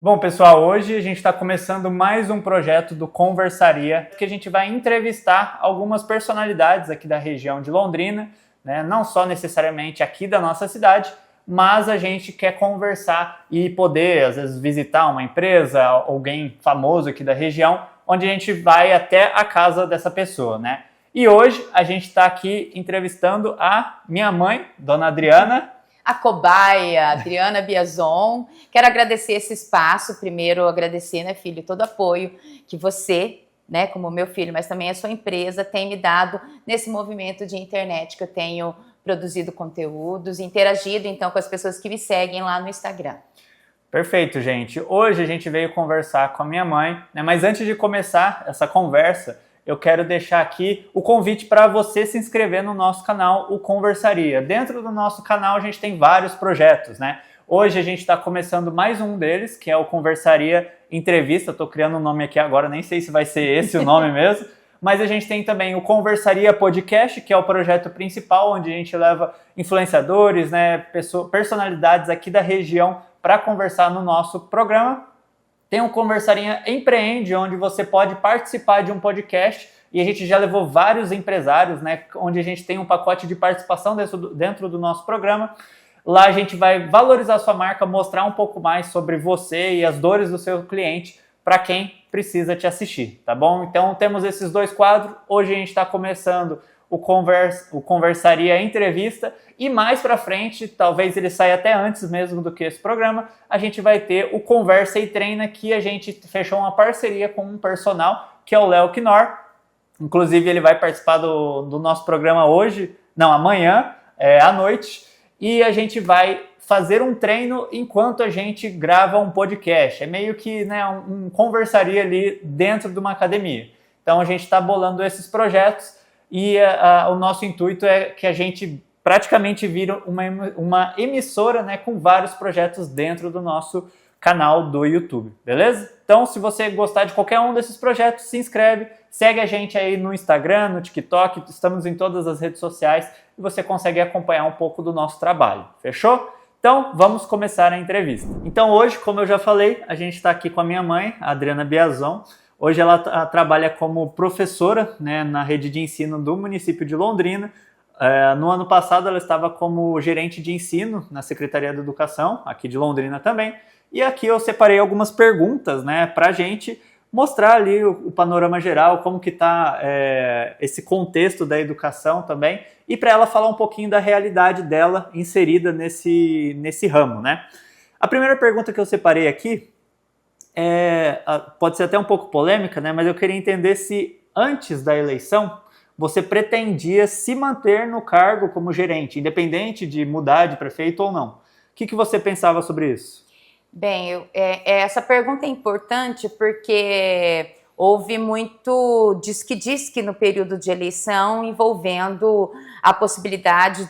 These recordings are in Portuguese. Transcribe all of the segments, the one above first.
Bom, pessoal, hoje a gente está começando mais um projeto do Conversaria, que a gente vai entrevistar algumas personalidades aqui da região de Londrina, né? Não só necessariamente aqui da nossa cidade, mas a gente quer conversar e poder, às vezes, visitar uma empresa, alguém famoso aqui da região, onde a gente vai até a casa dessa pessoa, né? E hoje a gente está aqui entrevistando a minha mãe, Dona Adriana. A cobaia, Adriana Biazon. Quero agradecer esse espaço, primeiro agradecer, né, filho, todo o apoio que você, né, como meu filho, mas também a sua empresa, tem me dado nesse movimento de internet que eu tenho produzido conteúdos, interagido então com as pessoas que me seguem lá no Instagram. Perfeito, gente. Hoje a gente veio conversar com a minha mãe, né, mas antes de começar essa conversa, eu quero deixar aqui o convite para você se inscrever no nosso canal, o Conversaria. Dentro do nosso canal a gente tem vários projetos, né? Hoje a gente está começando mais um deles, que é o Conversaria Entrevista. Estou criando um nome aqui agora, nem sei se vai ser esse o nome mesmo. Mas a gente tem também o Conversaria Podcast, que é o projeto principal, onde a gente leva influenciadores, né, personalidades aqui da região para conversar no nosso programa. Tem o Conversaria Empreende, onde você pode participar de um podcast, e a gente já levou vários empresários, né, onde a gente tem um pacote de participação dentro do nosso programa. Lá a gente vai valorizar a sua marca, mostrar um pouco mais sobre você e as dores do seu cliente para quem precisa te assistir, tá bom? Então temos esses dois quadros. Hoje a gente está começando o Conversaria Entrevista, e mais para frente, talvez ele saia até antes mesmo do que esse programa, a gente vai ter o Conversa e Treina, que a gente fechou uma parceria com um personal, que é o Léo Knorr. Inclusive ele vai participar do nosso programa amanhã, à noite, e a gente vai fazer um treino enquanto a gente grava um podcast. É meio que, né, um conversaria ali dentro de uma academia. Então a gente está bolando esses projetos, e o nosso intuito é que a gente praticamente vira uma emissora, né, com vários projetos dentro do nosso canal do YouTube, beleza? Então, se você gostar de qualquer um desses projetos, se inscreve, segue a gente aí no Instagram, no TikTok, estamos em todas as redes sociais e você consegue acompanhar um pouco do nosso trabalho, fechou? Então, vamos começar a entrevista. Então, hoje, como eu já falei, a gente está aqui com a minha mãe, a Adriana Biazon. Hoje ela trabalha como professora, né, na rede de ensino do município de Londrina. No ano passado ela estava como gerente de ensino na Secretaria da Educação, aqui de Londrina também. E aqui eu separei algumas perguntas, né, para a gente mostrar ali o panorama geral, como que está esse contexto da educação também, e para ela falar um pouquinho da realidade dela inserida nesse ramo, né? A primeira pergunta que eu separei aqui pode ser até um pouco polêmica, né? Mas eu queria entender se antes da eleição você pretendia se manter no cargo como gerente, independente de mudar de prefeito ou não. O que você pensava sobre isso? Bem, essa pergunta é importante porque houve muito disque no período de eleição envolvendo a possibilidade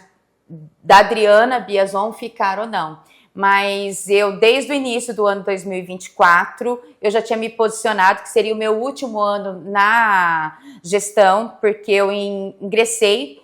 da Adriana Biazon ficar ou não. Mas eu, desde o início do ano 2024, eu já tinha me posicionado que seria o meu último ano na gestão, porque eu ingressei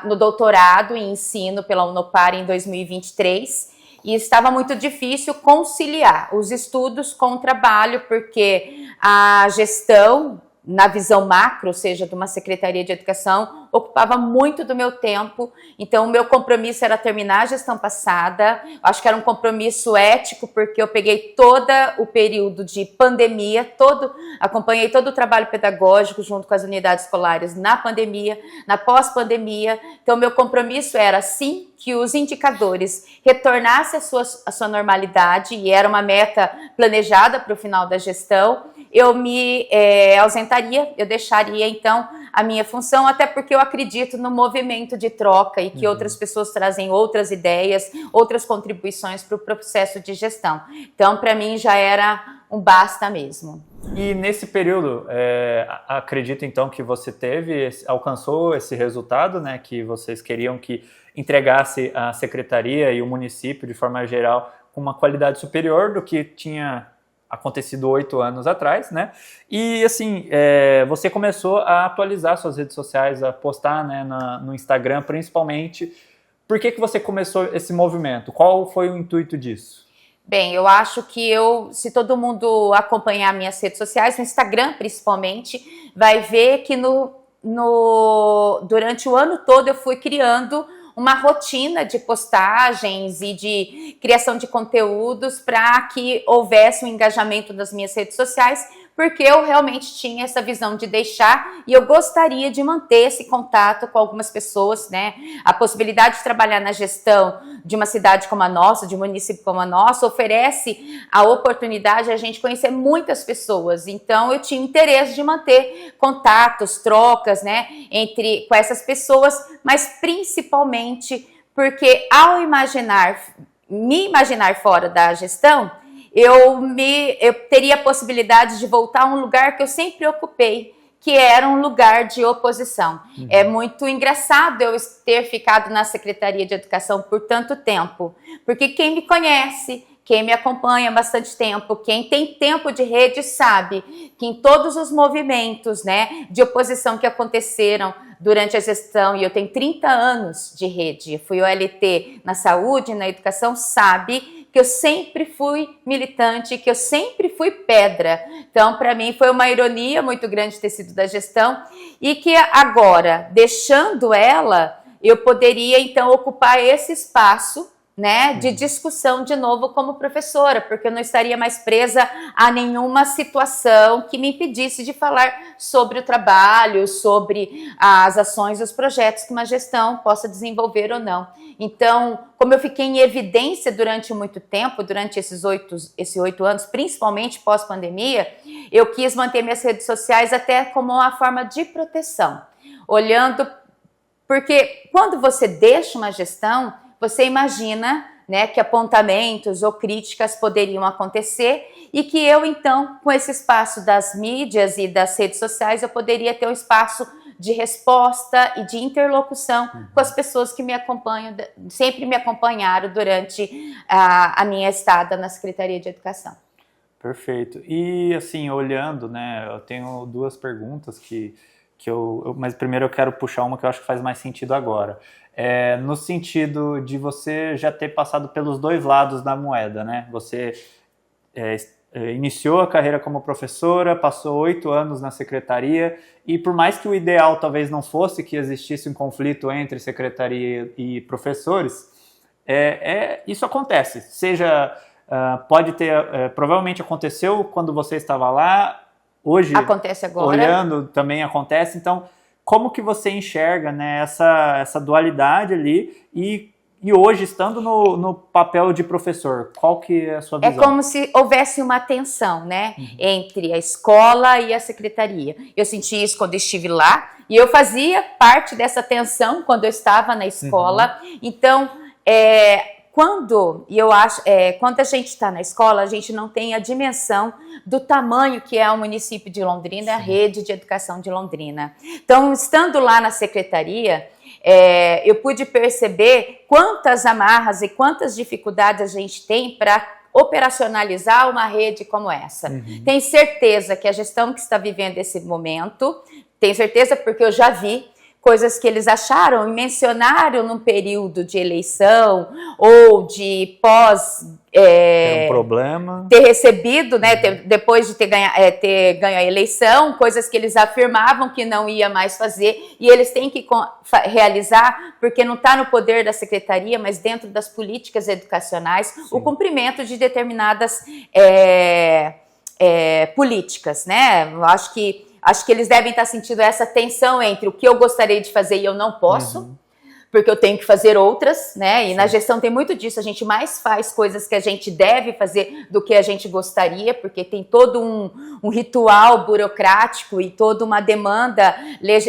no doutorado em ensino pela Unopar em 2023 e estava muito difícil conciliar os estudos com o trabalho, porque a gestão, na visão macro, ou seja, de uma Secretaria de Educação, ocupava muito do meu tempo. Então, o meu compromisso era terminar a gestão passada. Acho que era um compromisso ético, porque eu peguei todo o período de pandemia, acompanhei todo o trabalho pedagógico junto com as unidades escolares na pandemia, na pós-pandemia. Então, meu compromisso era, assim que os indicadores retornassem à sua normalidade, e era uma meta planejada para o final da gestão, eu me ausentaria, eu deixaria então a minha função, até porque eu acredito no movimento de troca e que outras pessoas trazem outras ideias, outras contribuições para o processo de gestão. Então, para mim, já era um basta mesmo. E nesse período, acredito então que você alcançou esse resultado, né, que vocês queriam que entregasse a secretaria e o município, de forma geral, com uma qualidade superior do que tinha acontecido 8 anos atrás, né? E assim, você começou a atualizar suas redes sociais, a postar, né, no Instagram principalmente. Por que você começou esse movimento? Qual foi o intuito disso? Bem, eu acho que se todo mundo acompanhar minhas redes sociais, no Instagram principalmente, vai ver que durante o ano todo eu fui criando uma rotina de postagens e de criação de conteúdos para que houvesse um engajamento das minhas redes sociais, porque eu realmente tinha essa visão de deixar e eu gostaria de manter esse contato com algumas pessoas, né? A possibilidade de trabalhar na gestão de uma cidade como a nossa, de um município como a nossa, oferece a oportunidade de a gente conhecer muitas pessoas. Então, eu tinha interesse de manter contatos, trocas, né, com essas pessoas, mas principalmente porque ao me imaginar fora da gestão, eu teria a possibilidade de voltar a um lugar que eu sempre ocupei, que era um lugar de oposição. É muito engraçado eu ter ficado na Secretaria de Educação por tanto tempo, porque quem me conhece, quem me acompanha há bastante tempo, quem tem tempo de rede sabe que em todos os movimentos, né, de oposição que aconteceram durante a gestão, e eu tenho 30 anos de rede, fui OLT na saúde, na educação, sabe que eu sempre fui militante, que eu sempre fui pedra. Então, para mim, foi uma ironia muito grande ter sido da gestão e que agora, deixando ela, eu poderia, então, ocupar esse espaço, né, de discussão de novo como professora, porque eu não estaria mais presa a nenhuma situação que me impedisse de falar sobre o trabalho, sobre as ações, os projetos que uma gestão possa desenvolver ou não. Então, como eu fiquei em evidência durante muito tempo, durante esses 8 anos, principalmente pós-pandemia, eu quis manter minhas redes sociais até como uma forma de proteção, olhando, porque quando você deixa uma gestão, você imagina, né, que apontamentos ou críticas poderiam acontecer e que eu, então, com esse espaço das mídias e das redes sociais, eu poderia ter um espaço de resposta e de interlocução com as pessoas que me acompanham, sempre me acompanharam durante a minha estada na Secretaria de Educação. Perfeito. E, assim, olhando, né, eu tenho duas perguntas mas primeiro eu quero puxar uma que eu acho que faz mais sentido agora. No sentido de você já ter passado pelos dois lados da moeda, né? Você iniciou a carreira como professora, passou 8 anos na secretaria e por mais que o ideal talvez não fosse que existisse um conflito entre secretaria e professores, isso acontece. Pode ter, provavelmente aconteceu quando você estava lá, hoje acontece agora. Olhando também acontece, então como que você enxerga, né, essa dualidade ali e hoje, estando no papel de professor, qual que é a sua visão? É como se houvesse uma tensão, né, entre a escola e a secretaria. Eu senti isso quando estive lá e eu fazia parte dessa tensão quando eu estava na escola. Então, quando a gente está na escola, a gente não tem a dimensão do tamanho que é o município de Londrina, a rede de educação de Londrina. Então, estando lá na secretaria, eu pude perceber quantas amarras e quantas dificuldades a gente tem para operacionalizar uma rede como essa. Tenho certeza que a gestão que está vivendo esse momento, tenho certeza porque eu já vi coisas que eles acharam e mencionaram num período de eleição ou de um problema. Ter recebido, né, depois de ter ganho a eleição, coisas que eles afirmavam que não ia mais fazer e eles têm que realizar, porque não está no poder da secretaria, mas dentro das políticas educacionais, o cumprimento de determinadas políticas, né? Eu acho que eles devem estar sentindo essa tensão entre o que eu gostaria de fazer e eu não posso, porque eu tenho que fazer outras, né? E na gestão tem muito disso, a gente mais faz coisas que a gente deve fazer do que a gente gostaria, porque tem todo um ritual burocrático e toda uma demanda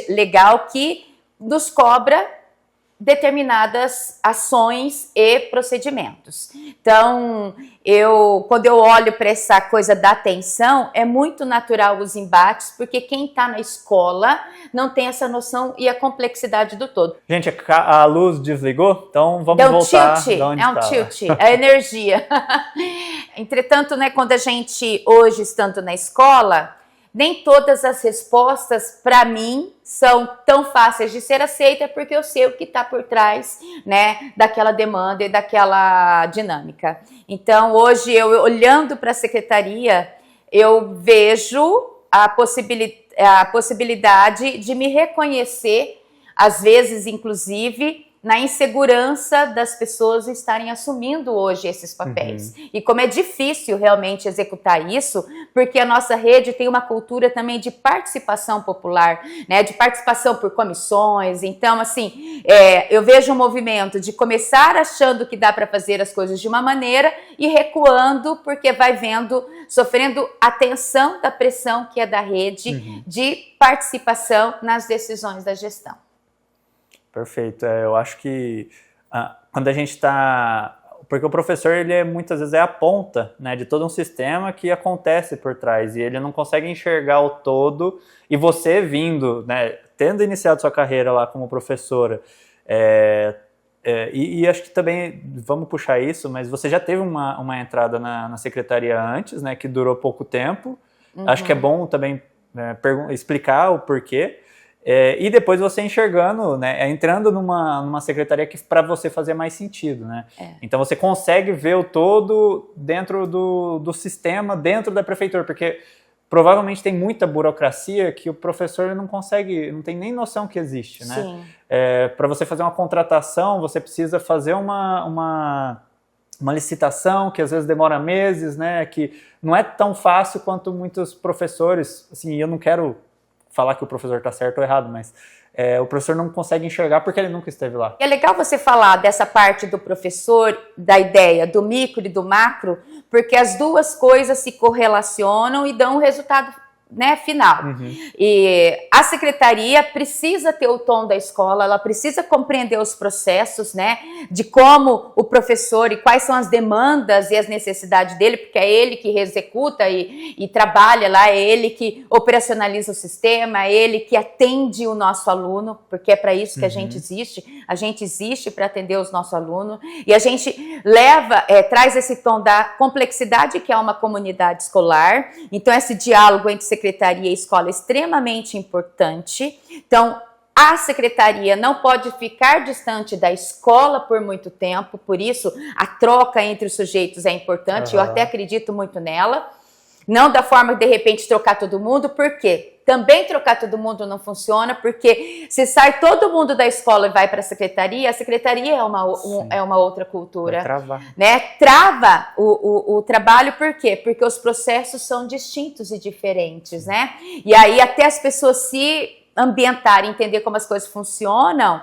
legal que nos cobra determinadas ações e procedimentos. Então, quando eu olho para essa coisa da atenção, é muito natural os embates, porque quem está na escola não tem essa noção e a complexidade do todo. Gente, a luz desligou, então vamos voltar. Tilt, a energia. Entretanto, né, quando a gente, hoje, estando na escola, nem todas as respostas, para mim, são tão fáceis de ser aceitas, porque eu sei o que está por trás, né, daquela demanda e daquela dinâmica. Então, hoje, eu olhando para a secretaria, eu vejo a possibilidade de me reconhecer, às vezes, inclusive, na insegurança das pessoas estarem assumindo hoje esses papéis. E como é difícil realmente executar isso, porque a nossa rede tem uma cultura também de participação popular, né, de participação por comissões. Então, assim, eu vejo um movimento de começar achando que dá para fazer as coisas de uma maneira e recuando porque vai vendo, sofrendo a tensão da pressão que é da rede de participação nas decisões da gestão. Perfeito. Eu acho que quando a gente está... Porque o professor, ele muitas vezes é a ponta, né, de todo um sistema que acontece por trás, e ele não consegue enxergar o todo, e você vindo, né, tendo iniciado sua carreira lá como professora, e acho que também, vamos puxar isso, mas você já teve uma entrada na secretaria antes, né, que durou pouco tempo. Acho que é bom também explicar o porquê. E depois você enxergando, né, entrando numa secretaria que para você fazia mais sentido, né? Então você consegue ver o todo dentro do sistema, dentro da prefeitura, porque provavelmente tem muita burocracia que o professor não consegue, não tem nem noção que existe, né? Para você fazer uma contratação, você precisa fazer uma licitação que às vezes demora meses, né? Que não é tão fácil quanto muitos professores, assim, eu não quero falar que o professor está certo ou errado, mas o professor não consegue enxergar porque ele nunca esteve lá. É legal você falar dessa parte do professor, da ideia do micro e do macro, porque as duas coisas se correlacionam e dão um resultado, né, final. E a secretaria precisa ter o tom da escola, ela precisa compreender os processos, né, de como o professor e quais são as demandas e as necessidades dele, porque é ele que executa e trabalha lá, é ele que operacionaliza o sistema, é ele que atende o nosso aluno, porque é para isso que a gente existe para atender os nossos alunos, e a gente traz esse tom da complexidade que é uma comunidade escolar. Então esse diálogo entre secretaria e escola é extremamente importante. Então, a secretaria não pode ficar distante da escola por muito tempo, por isso a troca entre os sujeitos é importante, eu até acredito muito nela. Não da forma de repente trocar todo mundo, por quê? Também trocar todo mundo não funciona, porque se sai todo mundo da escola e vai para a secretaria é uma outra cultura. Vai travar. Né? Trava o trabalho, por quê? Porque os processos são distintos e diferentes, né? E aí até as pessoas se ambientarem, entender como as coisas funcionam,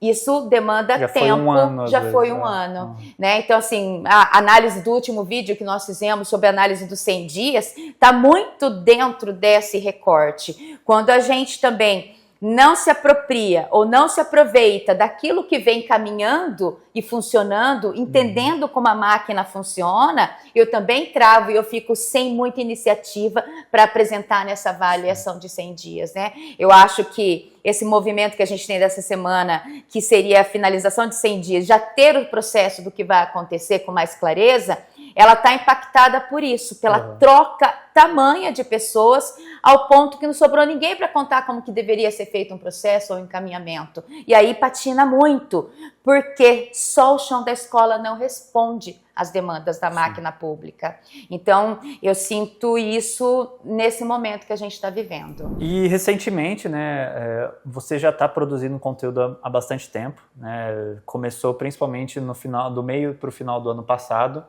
isso demanda tempo, já foi um ano, né? Então, assim, a análise do último vídeo que nós fizemos sobre a análise dos 100 dias está muito dentro desse recorte. Quando a gente também não se apropria ou não se aproveita daquilo que vem caminhando e funcionando, entendendo como a máquina funciona, eu também travo e eu fico sem muita iniciativa para apresentar nessa avaliação de 100 dias, né? Eu acho que esse movimento que a gente tem dessa semana, que seria a finalização de 100 dias, já ter o processo do que vai acontecer com mais clareza, ela está impactada por isso, pela troca tamanha de pessoas, ao ponto que não sobrou ninguém para contar como que deveria ser feito um processo ou um encaminhamento. E aí patina muito, porque só o chão da escola não responde às demandas da máquina pública. Então, eu sinto isso nesse momento que a gente está vivendo. E recentemente, né, você já está produzindo conteúdo há bastante tempo, né? Começou principalmente do meio para o final do ano passado,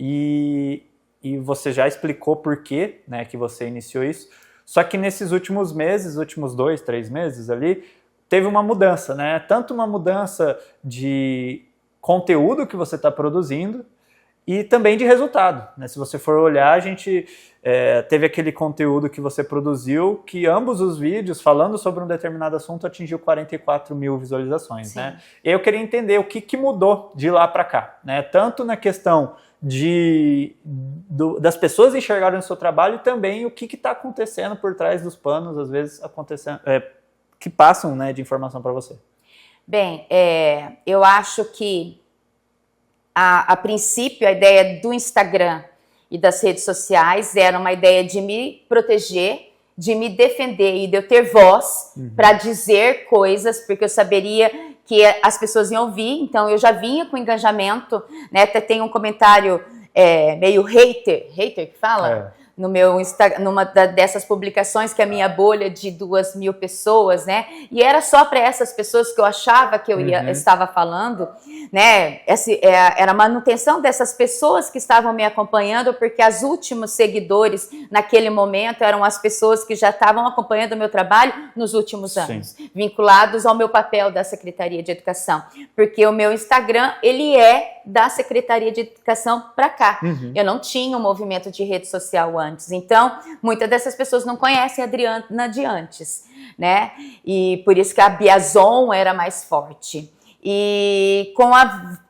e você já explicou por quê, né, que você iniciou isso. Só que nesses últimos meses, últimos 2, 3 meses ali, teve uma mudança, né? Tanto uma mudança de conteúdo que você está produzindo e também de resultado, né? Se você for olhar, a gente teve aquele conteúdo que você produziu, que ambos os vídeos falando sobre um determinado assunto atingiu 44 mil visualizações, né? E aí eu queria entender o que mudou de lá para cá, né? Tanto na questão das pessoas enxergarem o seu trabalho e também o que está acontecendo por trás dos panos, às vezes acontecendo, que passam, né, de informação para você. Bem, eu acho que a princípio a ideia do Instagram e das redes sociais era uma ideia de me proteger, de me defender e de eu ter voz para dizer coisas, porque eu saberia que as pessoas iam ouvir, então eu já vinha com engajamento, né? Até tem um comentário meio hater que fala? No meu Instagram, numa dessas publicações, que é a minha bolha de 2.000 pessoas, né? E era só para essas pessoas que eu achava que eu estava falando, né? Era a manutenção dessas pessoas que estavam me acompanhando, porque os últimos seguidores naquele momento eram as pessoas que já estavam acompanhando o meu trabalho nos últimos anos, vinculados ao meu papel da Secretaria de Educação. Porque o meu Instagram, ele é da Secretaria de Educação para cá. Eu não tinha um movimento de rede social antes. Então, muitas dessas pessoas não conhecem a Adriana de antes, né? E por isso que a Biazon era mais forte. E com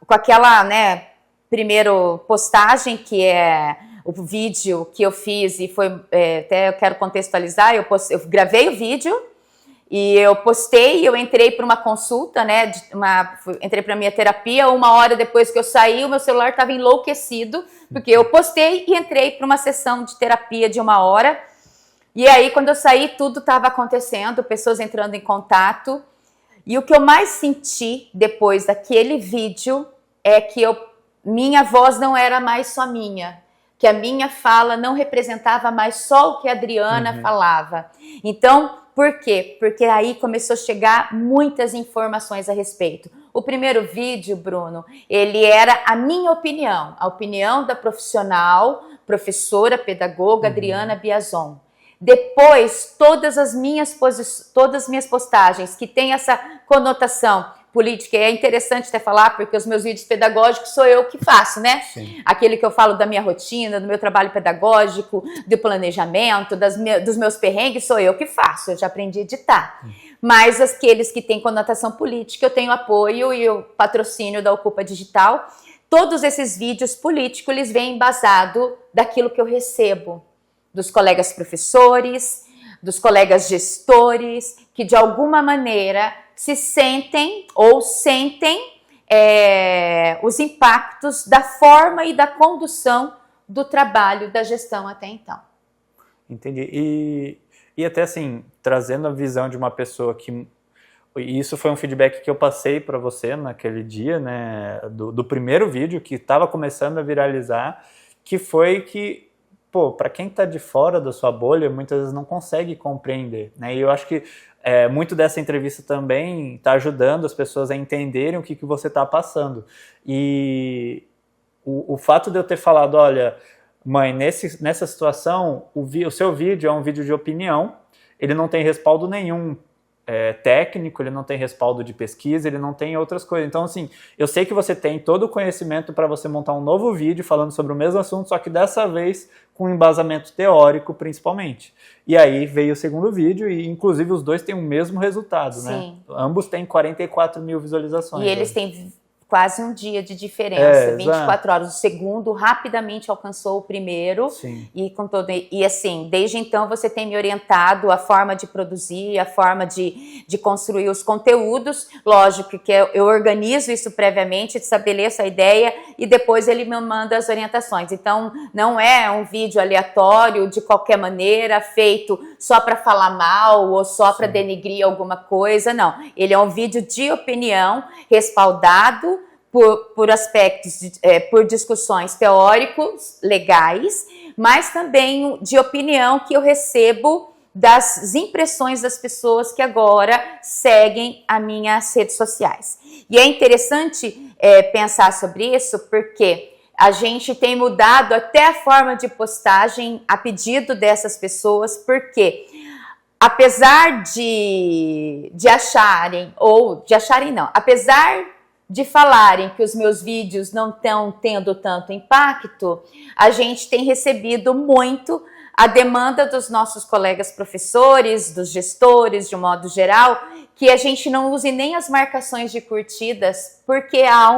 aquela, né, primeiro postagem, que é o vídeo que eu fiz, e foi, até eu quero contextualizar, eu gravei o vídeo, e eu postei, eu entrei para uma consulta, né? Entrei para minha terapia. 1 hora depois que eu saí, o meu celular estava enlouquecido, porque eu postei e entrei para uma sessão de terapia de 1 hora. E aí, quando eu saí, tudo estava acontecendo, pessoas entrando em contato. E o que eu mais senti depois daquele vídeo é que minha voz não era mais só minha, que a minha fala não representava mais só o que a Adriana falava. Então, por quê? Porque aí começou a chegar muitas informações a respeito. O primeiro vídeo, Bruno, ele era a minha opinião, a opinião da profissional, professora, pedagoga Adriana Biazon. Depois, todas as minhas postagens que têm essa conotação política, e é interessante até falar, porque os meus vídeos pedagógicos sou eu que faço, né? Sim. Aquele que eu falo da minha rotina, do meu trabalho pedagógico, do planejamento, dos meus perrengues, sou eu que faço, eu já aprendi a editar. Mas aqueles que têm conotação política, eu tenho apoio e o patrocínio da Ocupa Digital. Todos esses vídeos políticos, eles vêm embasados daquilo que eu recebo dos colegas professores, dos colegas gestores, que de alguma maneira se sentem ou sentem os impactos da forma e da condução do trabalho da gestão até então. Entendi. E até assim, trazendo a visão de uma pessoa que... E isso foi um feedback que eu passei para você naquele dia, né, do primeiro vídeo que estava começando a viralizar, que foi que, pô, para quem está de fora da sua bolha, muitas vezes não consegue compreender, né? E eu acho que muito dessa entrevista também está ajudando as pessoas a entenderem o que você está passando. E o fato de eu ter falado, olha, mãe, nessa situação, o seu vídeo é um vídeo de opinião, ele não tem respaldo nenhum técnico, ele não tem respaldo de pesquisa, ele não tem outras coisas. Então, assim, eu sei que você tem todo o conhecimento para você montar um novo vídeo falando sobre o mesmo assunto, só que dessa vez com embasamento teórico, principalmente. E aí veio o segundo vídeo e, inclusive, os dois têm o mesmo resultado, né? Ambos têm 44 mil visualizações. E eles têm quase um dia de diferença, 24 horas. O segundo rapidamente alcançou o primeiro. Sim. E assim, desde então você tem me orientado a forma de produzir, a forma de construir os conteúdos. Lógico que eu organizo isso previamente, estabeleço a ideia e depois ele me manda as orientações. Então, não é um vídeo aleatório, de qualquer maneira, feito só para falar mal ou só para denegrir alguma coisa, não. Ele é um vídeo de opinião, respaldado por aspectos, por discussões teóricos, legais, mas também de opinião que eu recebo das impressões das pessoas que agora seguem as minhas redes sociais. E é interessante pensar sobre isso, porque a gente tem mudado até a forma de postagem a pedido dessas pessoas, porque apesar apesar de falarem que os meus vídeos não estão tendo tanto impacto, a gente tem recebido muito a demanda dos nossos colegas professores, dos gestores, de um modo geral, que a gente não use nem as marcações de curtidas, porque há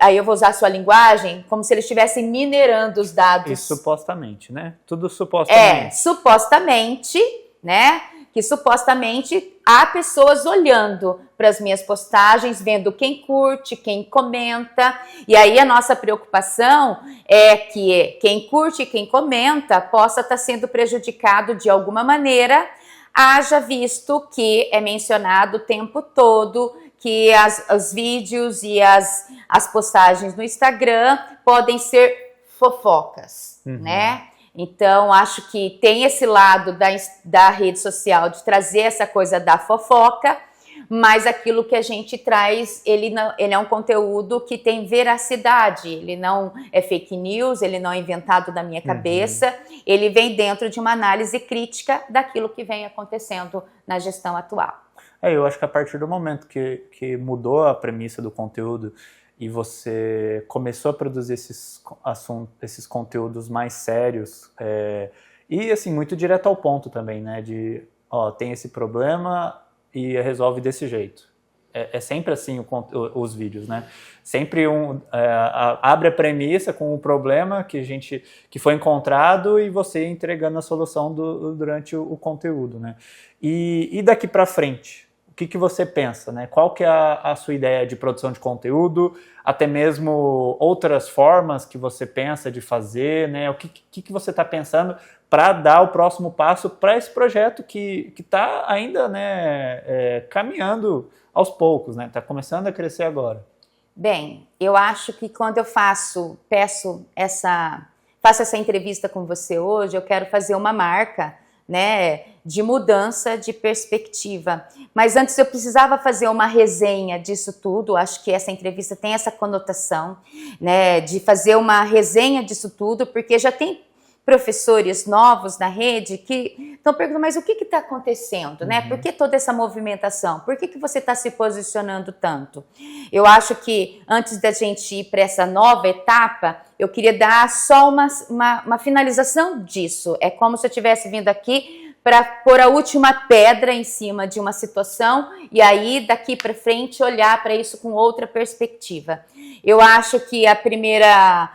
aí eu vou usar a sua linguagem, como se eles estivessem minerando os dados. E supostamente, né? Tudo supostamente. Supostamente, né? que supostamente há pessoas olhando para as minhas postagens, vendo quem curte, quem comenta, e aí a nossa preocupação é que quem curte e quem comenta possa estar sendo prejudicado de alguma maneira, haja visto que é mencionado o tempo todo que os vídeos e as postagens no Instagram podem ser fofocas, né? Então, acho que tem esse lado da rede social de trazer essa coisa da fofoca, mas aquilo que a gente traz, ele é um conteúdo que tem veracidade, ele não é fake news, ele não é inventado da minha cabeça, ele vem dentro de uma análise crítica daquilo que vem acontecendo na gestão atual. Eu acho que a partir do momento que mudou a premissa do conteúdo e você começou a produzir esses conteúdos mais sérios, e assim, muito direto ao ponto também, né, de, tem esse problema e resolve desse jeito. É sempre assim os vídeos, né? Sempre abre a premissa com o problema que foi encontrado e você entregando a solução durante o conteúdo, né? E daqui para frente? O que você pensa, né? Qual que é a sua ideia de produção de conteúdo, até mesmo outras formas que você pensa de fazer, né? O que você está pensando para dar o próximo passo para esse projeto que está ainda, né, caminhando aos poucos, né? Está começando a crescer agora. Bem, eu acho que quando eu faço essa entrevista com você hoje, eu quero fazer uma marca, né, de mudança de perspectiva. Mas antes eu precisava fazer uma resenha disso tudo, acho que essa entrevista tem essa conotação, né, de fazer uma resenha disso tudo, porque já tem professores novos na rede que estão perguntando, mas o que está acontecendo, né? Por que toda essa movimentação? Por que você está se posicionando tanto? Eu acho que antes da gente ir para essa nova etapa, eu queria dar só uma finalização disso. É como se eu tivesse vindo aqui para pôr a última pedra em cima de uma situação e aí daqui para frente olhar para isso com outra perspectiva. Eu acho que a primeira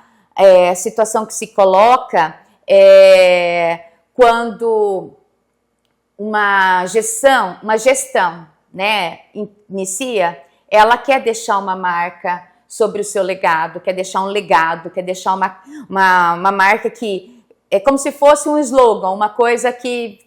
situação que se coloca quando uma gestão, né, inicia, ela quer deixar uma marca sobre o seu legado, quer deixar um legado, quer deixar uma marca que é como se fosse um slogan, uma coisa que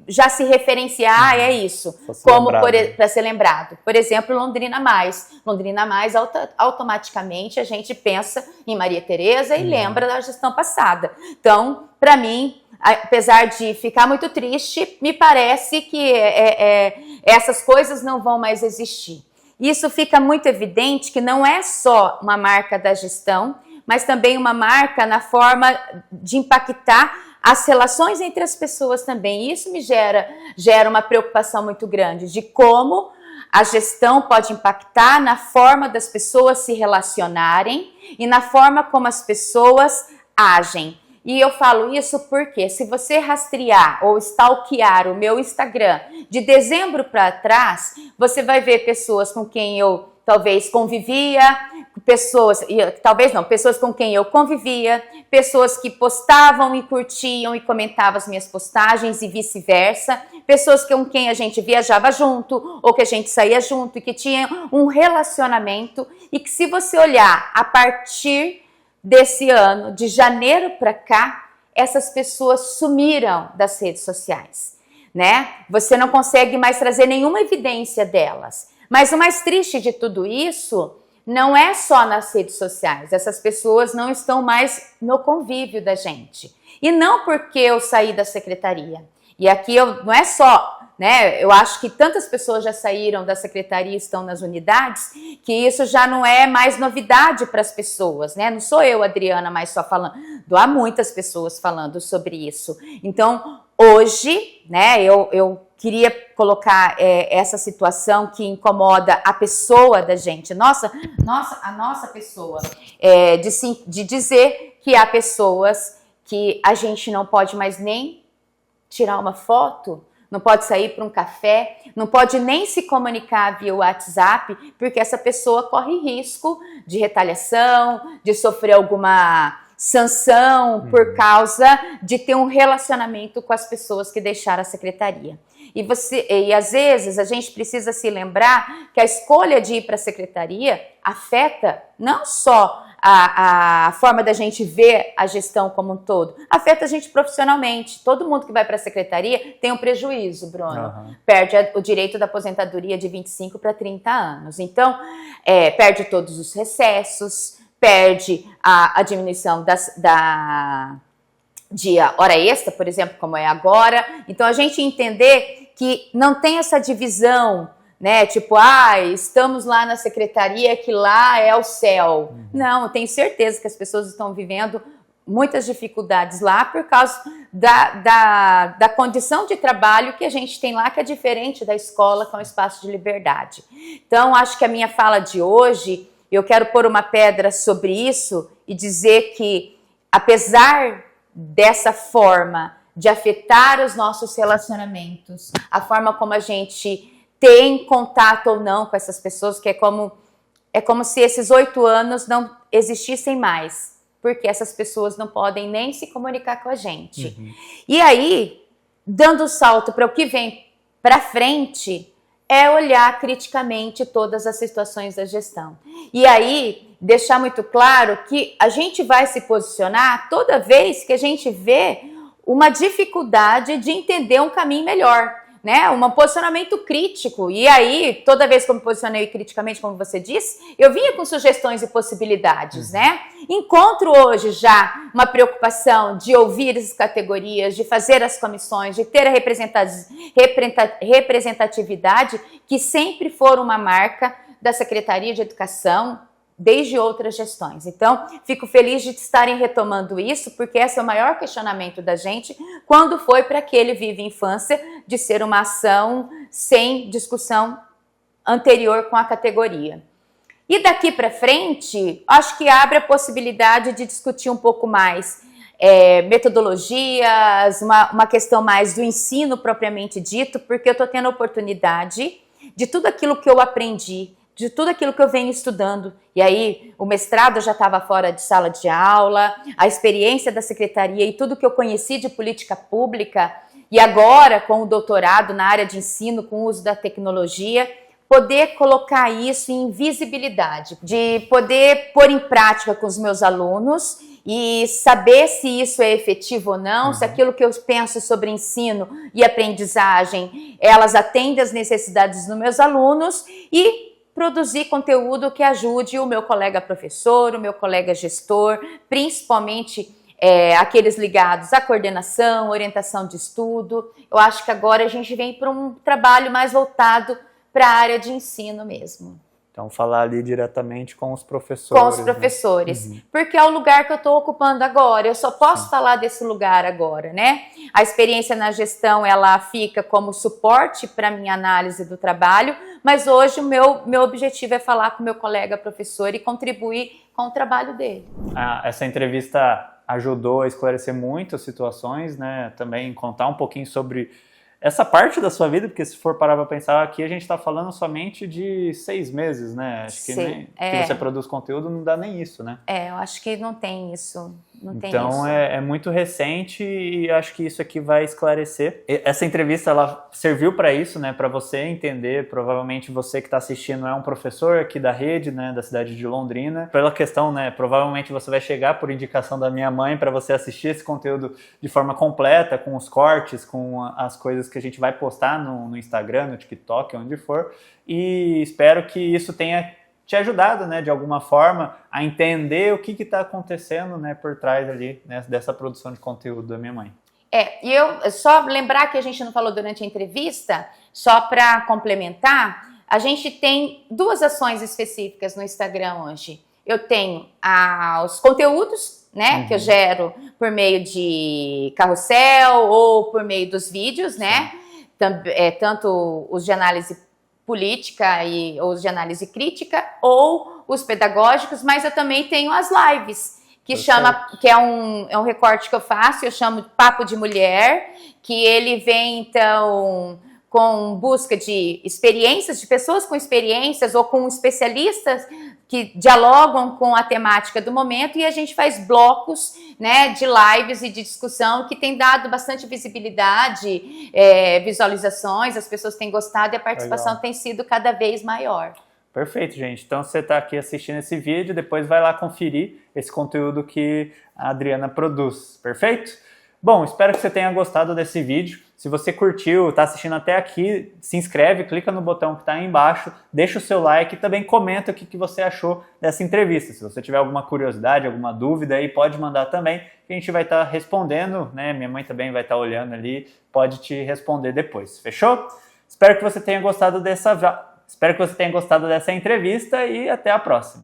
já se referenciar, é isso, como para ser lembrado. Por exemplo, Londrina Mais. Londrina Mais, automaticamente a gente pensa em Maria Tereza e lembra da gestão passada. Então, para mim, apesar de ficar muito triste, me parece que essas coisas não vão mais existir. Isso fica muito evidente que não é só uma marca da gestão, mas também uma marca na forma de impactar as relações entre as pessoas também. Isso me gera uma preocupação muito grande de como a gestão pode impactar na forma das pessoas se relacionarem e na forma como as pessoas agem. E eu falo isso porque se você rastrear ou stalkear o meu Instagram de dezembro para trás, você vai ver pessoas com quem eu talvez convivia, pessoas com quem eu convivia, pessoas que postavam e curtiam e comentavam as minhas postagens e vice-versa, pessoas com quem a gente viajava junto ou que a gente saía junto e que tinha um relacionamento e que se você olhar a partir desse ano, de janeiro para cá, essas pessoas sumiram das redes sociais, né? Você não consegue mais trazer nenhuma evidência delas. Mas o mais triste de tudo isso não é só nas redes sociais. Essas pessoas não estão mais no convívio da gente. E não porque eu saí da secretaria. E aqui não é só, né? Eu acho que tantas pessoas já saíram da secretaria e estão nas unidades, que isso já não é mais novidade para as pessoas, né? Não sou eu, Adriana, mais só falando. Há muitas pessoas falando sobre isso. Então, hoje, né, eu queria colocar essa situação que incomoda a pessoa da gente, a nossa pessoa, de dizer que há pessoas que a gente não pode mais nem tirar uma foto, não pode sair para um café, não pode nem se comunicar via WhatsApp, porque essa pessoa corre risco de retaliação, de sofrer alguma sanção por causa de ter um relacionamento com as pessoas que deixaram a secretaria. E às vezes a gente precisa se lembrar que a escolha de ir para a secretaria afeta não só a forma da gente ver a gestão como um todo, afeta a gente profissionalmente. Todo mundo que vai para a secretaria tem um prejuízo, Bruno. Perde o direito da aposentadoria de 25 para 30 anos. Então, perde todos os recessos, perde a diminuição de hora extra, por exemplo, como é agora. Então, a gente entender que não tem essa divisão, né? Tipo, estamos lá na secretaria, que lá é o céu. Não, eu tenho certeza que as pessoas estão vivendo muitas dificuldades lá por causa da condição de trabalho que a gente tem lá, que é diferente da escola, que é um espaço de liberdade. Então, acho que a minha fala de hoje, eu quero pôr uma pedra sobre isso e dizer que, apesar dessa forma de afetar os nossos relacionamentos, a forma como a gente tem contato ou não com essas pessoas, que é como se esses 8 anos não existissem mais, porque essas pessoas não podem nem se comunicar com a gente. E aí, dando o salto para o que vem para frente, é olhar criticamente todas as situações da gestão. E aí, deixar muito claro que a gente vai se posicionar toda vez que a gente vê uma dificuldade de entender um caminho melhor, né? Um posicionamento crítico. E aí, toda vez que eu me posicionei criticamente, como você disse, eu vinha com sugestões e possibilidades, né? Encontro hoje já uma preocupação de ouvir essas categorias, de fazer as comissões, de ter a representatividade, que sempre foram uma marca da Secretaria de Educação, desde outras gestões. Então, fico feliz de estarem retomando isso, porque esse é o maior questionamento da gente, quando foi para aquele Vive Infância, de ser uma ação sem discussão anterior com a categoria. E daqui para frente, acho que abre a possibilidade de discutir um pouco mais metodologias, uma questão mais do ensino propriamente dito, porque eu estou tendo a oportunidade de tudo aquilo que eu aprendi, de tudo aquilo que eu venho estudando. E aí, o mestrado já estava fora de sala de aula, a experiência da secretaria e tudo que eu conheci de política pública, e agora com o doutorado na área de ensino, com o uso da tecnologia, poder colocar isso em visibilidade, de poder pôr em prática com os meus alunos e saber se isso é efetivo ou não, se aquilo que eu penso sobre ensino e aprendizagem, elas atendem às necessidades dos meus alunos, e produzir conteúdo que ajude o meu colega professor, o meu colega gestor, principalmente aqueles ligados à coordenação, orientação de estudo. Eu acho que agora a gente vem para um trabalho mais voltado para a área de ensino mesmo. Então, falar ali diretamente com os professores. Com os professores, né? Porque é o lugar que eu estou ocupando agora. Eu só posso falar desse lugar agora, né? A experiência na gestão, ela fica como suporte para a minha análise do trabalho, mas hoje o meu objetivo é falar com o meu colega professor e contribuir com o trabalho dele. Essa entrevista ajudou a esclarecer muitas situações, né? Também contar um pouquinho sobre essa parte da sua vida, porque se for parar para pensar, aqui a gente está falando somente de 6 meses, né? Acho que, que você produz conteúdo não dá nem isso, né? Eu acho que não tem isso. Então é muito recente e acho que isso aqui vai esclarecer. Essa entrevista ela serviu para isso, né? Para você entender, provavelmente você que está assistindo é um professor aqui da rede, né? Da cidade de Londrina. Pela questão, né? Provavelmente você vai chegar por indicação da minha mãe para você assistir esse conteúdo de forma completa, com os cortes, com as coisas que a gente vai postar no Instagram, no TikTok, onde for. E espero que isso tenha te ajudado, né, de alguma forma, a entender o que está acontecendo, né, por trás ali, né, dessa produção de conteúdo da minha mãe. E eu só lembrar que a gente não falou durante a entrevista, só para complementar, a gente tem 2 ações específicas no Instagram hoje. Eu tenho os conteúdos, né, que eu gero por meio de carrossel ou por meio dos vídeos, né, tanto os de análise política ou os de análise crítica ou os pedagógicos, mas eu também tenho as lives, que é um recorte que eu faço, eu chamo de Papo de Mulher, que ele vem então com busca de experiências, de pessoas com experiências ou com especialistas que dialogam com a temática do momento, e a gente faz blocos, né, de lives e de discussão que tem dado bastante visibilidade, visualizações, as pessoas têm gostado e a participação tem sido cada vez maior. Perfeito, gente. Então você está aqui assistindo esse vídeo, depois vai lá conferir esse conteúdo que a Adriana produz. Perfeito? Bom, espero que você tenha gostado desse vídeo. Se você curtiu, está assistindo até aqui, se inscreve, clica no botão que está aí embaixo, deixa o seu like e também comenta o que você achou dessa entrevista. Se você tiver alguma curiosidade, alguma dúvida aí, pode mandar também, que a gente vai estar respondendo, né? Minha mãe também vai estar olhando ali, pode te responder depois. Fechou? Espero que você tenha gostado dessa entrevista e até a próxima.